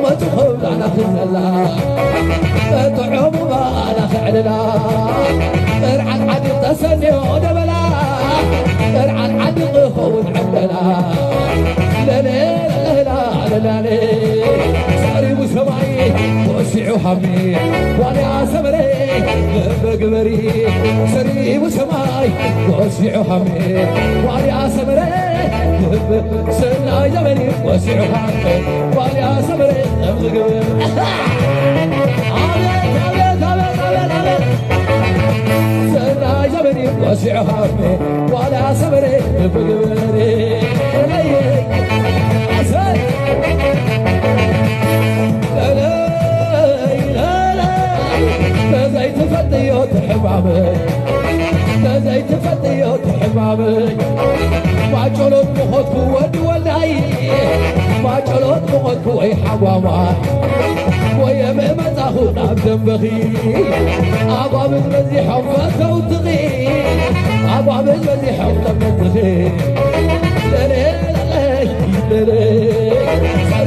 وتخب على خزلا تعوم على خعلنا ارعى عدي تسني ودبلا ارعى عدي قهوة عندنا لا لا لا لا لا لا ساري وسمعي وسعوا حمي وانا سمري بقبري ساري وسمعي وسعوا حمي وانا سمري سنا جمري وسعوا حمي وانا سمري بقبري سنا جمري وسعوا حمي وانا سمري بقبري زيت فتيوت حبابي زيت فتيوت حبابي ما جلوت مخوت ودي ولاي ما جلوت مخوت وي حبابا ويا ما تاخذ عبد بخي ابا بتمزي حفظه وتغي ابا بتمزي حفظه وتغي لا لا لا لا